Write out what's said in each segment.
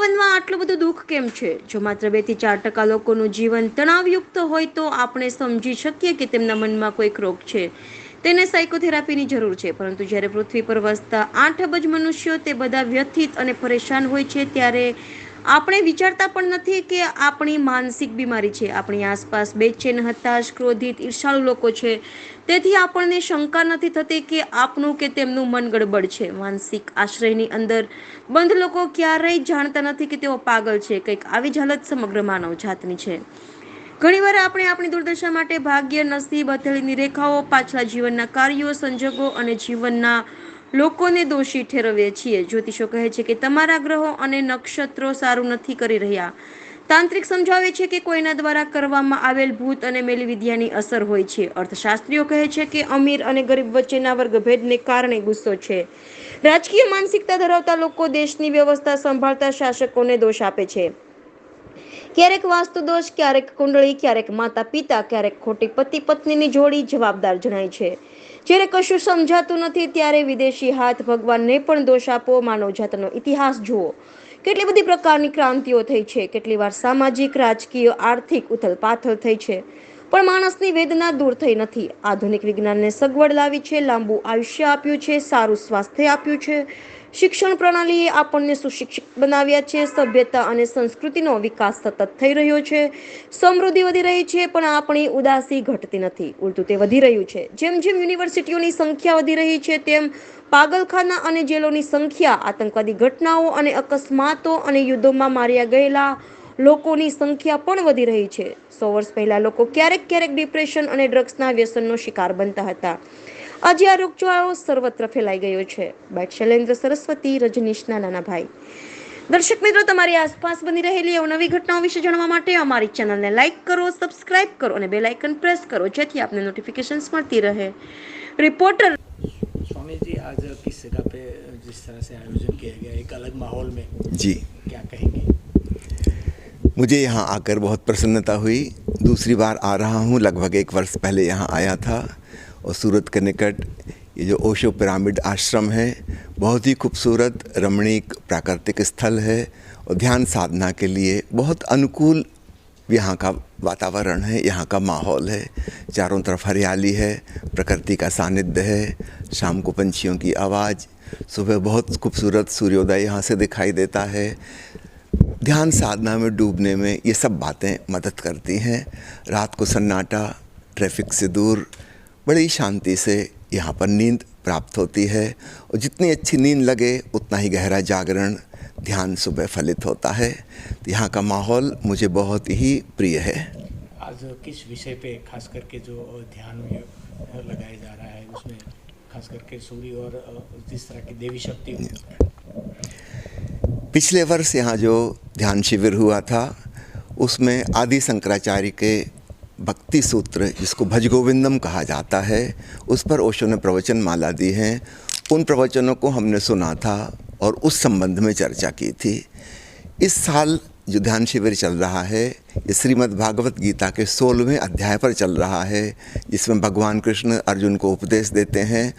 મનમાં આટલું બધું દુઃખ કેમ છે? જો માત્ર 2 થી 4% લોકોનું જીવન તણાવયુક્ત હોય તો આપણે સમજી શકીએ કે તેમના મનમાં કોઈક રોગ છે, તેને સાયકોથેરાપીની જરૂર છે. પરંતુ જ્યારે પૃથ્વી પર વસતા 8 અબજ મનુષ્યો તે બધા વ્યથિત અને પરેશાન હોય છે, ત્યારે આપણે વિચારતા પણ નથી કે આપણી માનસિક બીમારી છે. આપણી આસપાસ બેચેન, હતાશ, ક્રોધિત, ઈર્ષાળુ લોકો છે. તેથી આપણને શંકા નથી થતી કે આપનું કે તેમનું મન ગડબડ છે. માનસિક આશ્રયની અંદર બંધ લોકો ક્યારેય જાણતા નથી કે તેઓ પાગલ છે. કંઈક આવી જ હાલત સમગ્ર માનવ જાતની છે. ઘણીવાર આપણે આપણી દુર્દશા માટે ભાગ્ય, નસીબ, હથેળીની રેખાઓ, પાછલા જીવનના કાર્યો, સંજોગો અને જીવનના લોકોને દોષી ઠેરવીએ છીએ. જ્યોતિષો કહે છે કે તમારા ગ્રહો અને નક્ષત્રો સારું નથી કરી રહ્યા. તાંત્રિક સમજાવે છે કે કોઈના દ્વારા કરવામાં આવેલ ભૂત અને મેલી વિદ્યાની અસર હોય છે. અર્થશાસ્ત્રીઓ કહે છે કે અમીર અને ગરીબ વચ્ચેના વર્ગભેદને કારણે ગુસ્સો છે. રાજકીય માનસિકતા ધરાવતા લોકો દેશની વ્યવસ્થા સંભાળતા શાસકોને દોષ આપે છે. ક્યારેક વાસ્તુ દોષ, ક્યારેક કુંડળી, ક્યારેક માતા પિતા, ક્યારેક ખોટી પતિ પત્નીની જોડી જવાબદાર જણાય છે. જ્યારે કશું સમજાતું નથી ત્યારે વિદેશી હાથ, ભગવાનને પણ દોષ આપો. માનવજાતનો ઇતિહાસ જુઓ. કેટલી બધી પ્રકારની ક્રાંતિઓ થઈ છે. કેટલી વાર સામાજિક, રાજકીય, આર્થિક ઉથલપાથલ થઈ છે, પણ માણસની વેદના દૂર થઈ નથી. આધુનિક વિજ્ઞાનને સગવડ લાવી છે, લાંબુ આયુષ્ય આપ્યું છે, સારું સ્વાસ્થ્ય આપ્યું છે. શિક્ષણ પ્રણાલીએ આપણને સુશિક્ષિત બનાવ્યા છે. સભ્યતા અને સંસ્કૃતિનો વિકાસ સતત થઈ રહ્યો છે. સમૃદ્ધિ વધી રહી છે, પણ આપણી ઉદાસી ઘટતી નથી, ઉલટું તે વધી રહ્યું છે. જેમ જેમ યુનિવર્સિટીઓની સંખ્યા વધી રહી છે, તેમ પાગલખાના અને જેલોની સંખ્યા, આતંકવાદી ઘટનાઓ અને અકસ્માતો અને યુદ્ધોમાં માર્યા ગયેલા લોકોની સંખ્યા પણ વધી રહી છે. 100 વર્ષ પહેલા લોકો ક્યારેક ડિપ્રેશન અને ડ્રગ્સના વ્યસનનો શિકાર બનતા હતા. આજે આ રોગચાળો સર્વત્ર ફેલાઈ ગયો છે. બાઇટ શૈલેન્દ્ર સરસ્વતી, રજનીશના નાના ભાઈ. દર્શક મિત્રો, તમારી આસપાસ બની રહેલી અવનવી ઘટનાઓ વિશે જાણવા માટે અમારી ચેનલને લાઇક કરો, સબસ્ક્રાઇબ કરો અને બેલ આઇકન પ્રેસ કરો, જેથી આપને नोटिफिकेशंस મળતી રહે. रिपोर्टर स्वामी जी, आज किस जगह पे जिस तरह से आयोजन किया गया, एक अलग माहौल में, जी, क्या कहेंगे? मुझे यहाँ आकर बहुत प्रसन्नता हुई। दूसरी बार आ रहा हूँ। लगभग 1 वर्ष पहले यहाँ आया था और सूरत के निकट ये जो ओशो पिरामिड आश्रम है, बहुत ही खूबसूरत रमणीक प्राकृतिक स्थल है और ध्यान साधना के लिए बहुत अनुकूल यहाँ का वातावरण है, यहाँ का माहौल है। चारों तरफ हरियाली है, प्रकृति का सानिध्य है, शाम को पंछियों की आवाज़, सुबह बहुत खूबसूरत सूर्योदय यहाँ से दिखाई देता है। ध्यान साधना में डूबने में ये सब बातें मदद करती हैं। रात को सन्नाटा, ट्रैफिक से दूर, बड़ी शांति से यहाँ पर नींद प्राप्त होती है और जितनी अच्छी नींद लगे उतना ही गहरा जागरण, ध्यान सुबह फलित होता है। तो यहाँ का माहौल मुझे बहुत ही प्रिय है। आज किस विषय पे खास करके जो ध्यान में लगाया जा रहा है, उसमें खास करके सूर्य और जिस तरह की देवी शक्ति? पिछले वर्ष यहाँ जो ध्यान शिविर हुआ था, उसमें आदि शंकराचार्य के भक्ति सूत्र, जिसको भज गोविंदम कहा जाता है, उस पर ओशो ने प्रवचन माला दी है। उन प्रवचनों को हमने सुना था और उस संबंध में चर्चा की थी। इस साल जो ध्यान शिविर चल रहा है, ये श्रीमद् भागवत गीता के 16वें अध्याय पर चल रहा है, जिसमें भगवान कृष्ण अर्जुन को उपदेश देते हैं,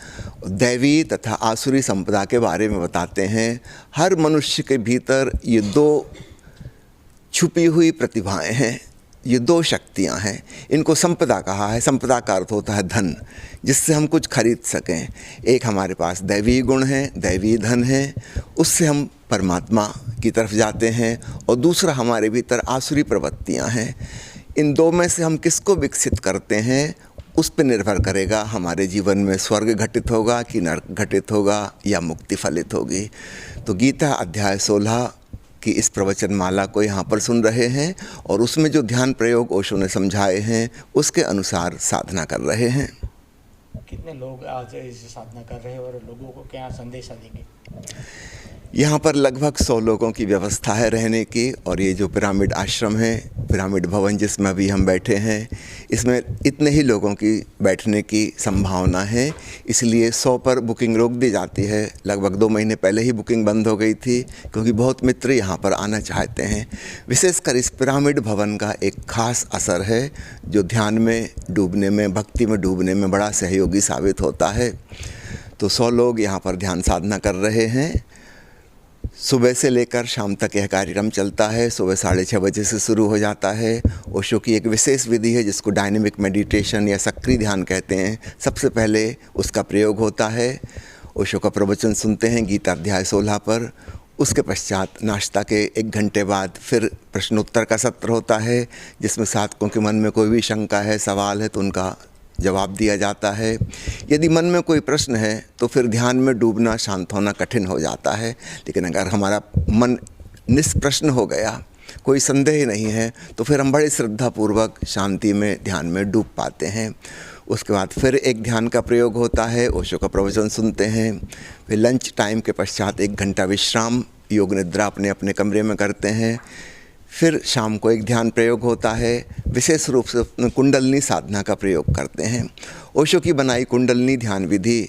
दैवी तथा आसुरी संपदा के बारे में बताते हैं। हर मनुष्य के भीतर ये 2 छुपी हुई प्रतिभाएं हैं, ये 2 शक्तियां हैं। इनको संपदा कहा है। संपदा का अर्थ होता है धन, जिससे हम कुछ खरीद सकें। एक हमारे पास दैवी गुण है, दैवी धन है, उससे हम परमात्मा की तरफ जाते हैं, और दूसरा हमारे भीतर आसुरी प्रवृत्तियां हैं। इन 2 में से हम किसको विकसित करते हैं, उस पर निर्भर करेगा हमारे जीवन में स्वर्ग घटित होगा कि नरक घटित होगा या मुक्ति फलित होगी। तो गीता अध्याय 16 कि इस प्रवचन माला को यहाँ पर सुन रहे हैं और उसमें जो ध्यान प्रयोग ओशो ने समझाए हैं, उसके अनुसार साधना कर रहे हैं। कितने लोग आज इस साधना कर रहे हैं और लोगों को क्या संदेशा देंगे? यहाँ पर लगभग 100 लोगों की व्यवस्था है रहने की, और ये जो पिरामिड आश्रम है, पिरामिड भवन जिसमें अभी हम बैठे हैं, इसमें इतने ही लोगों की बैठने की संभावना है। इसलिए 100 पर बुकिंग रोक दी जाती है। लगभग 2 महीने पहले ही बुकिंग बंद हो गई थी, क्योंकि बहुत मित्र यहाँ पर आना चाहते हैं। विशेषकर इस पिरामिड भवन का एक खास असर है, जो ध्यान में डूबने में, भक्ति में डूबने में बड़ा सहयोगी साबित होता है। तो 100 लोग यहाँ पर ध्यान साधना कर रहे हैं। सुबह से लेकर शाम तक यह कार्यक्रम चलता है। सुबह 6:30 बजे से शुरू हो जाता है। ओशो की एक विशेष विधि है जिसको डायनेमिक मेडिटेशन या सक्रिय ध्यान कहते हैं। सबसे पहले उसका प्रयोग होता है। ओशो का प्रवचन सुनते हैं गीता अध्याय 16 पर। उसके पश्चात नाश्ता के 1 घंटे बाद फिर प्रश्नोत्तर का सत्र होता है, जिसमें साधकों के मन में कोई भी शंका है, सवाल है तो उनका जवाब दिया जाता है। यदि मन में कोई प्रश्न है तो फिर ध्यान में डूबना, शांत होना कठिन हो जाता है। लेकिन अगर हमारा मन निष्प्रश्न हो गया, कोई संदेह नहीं है, तो फिर हम बड़े श्रद्धापूर्वक शांति में ध्यान में डूब पाते हैं। उसके बाद फिर एक ध्यान का प्रयोग होता है। ओशो का प्रवचन सुनते हैं। फिर लंच टाइम के पश्चात 1 घंटा विश्राम, योग निद्रा अपने अपने कमरे में करते हैं। फिर शाम को एक ध्यान प्रयोग होता है। विशेष रूप से अपने कुंडलनी साधना का प्रयोग करते हैं। ओशो की बनाई कुंडलनी ध्यान विधि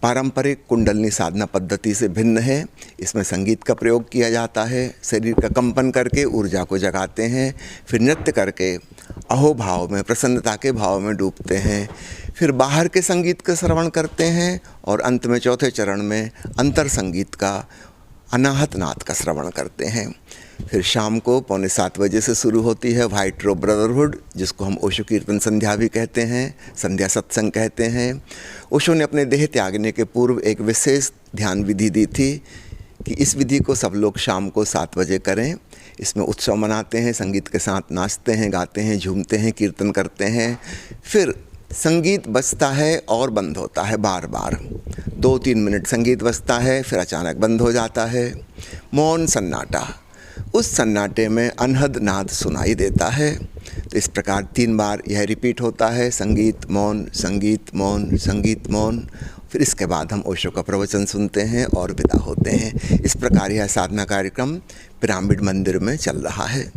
पारंपरिक कुंडलनी साधना पद्धति से भिन्न है। इसमें संगीत का प्रयोग किया जाता है। शरीर का कंपन करके ऊर्जा को जगाते हैं। फिर नृत्य करके अहोभाव में, प्रसन्नता के भाव में डूबते हैं। फिर बाहर के संगीत का श्रवण करते हैं और अंत में चौथे चरण में अंतर संगीत का, अनाहत नाद का श्रवण करते हैं। फिर शाम को 6:45 बजे से शुरू होती है व्हाइट रोब ब्रदरहुड, जिसको हम ओशो कीर्तन संध्या भी कहते हैं, संध्या सत्संग कहते हैं। ओशो ने अपने देह त्यागने के पूर्व एक विशेष ध्यान विधि दी थी कि इस विधि को सब लोग शाम को 7 बजे करें। इसमें उत्सव मनाते हैं, संगीत के साथ नाचते हैं, गाते हैं, झूमते हैं, कीर्तन करते हैं। फिर संगीत बजता है और बंद होता है बार बार। 2-3 मिनट संगीत बजता है, फिर अचानक बंद हो जाता है। मौन सन्नाटा, उस सन्नाटे में अनहद नाद सुनाई देता है। तो इस प्रकार 3 बार यह रिपीट होता है, संगीत मौन, संगीत मौन, संगीत मौन। फिर इसके बाद हम ओशो का प्रवचन सुनते हैं और विदा होते हैं। इस प्रकार यह साधना कार्यक्रम पिरामिड मंदिर में चल रहा है।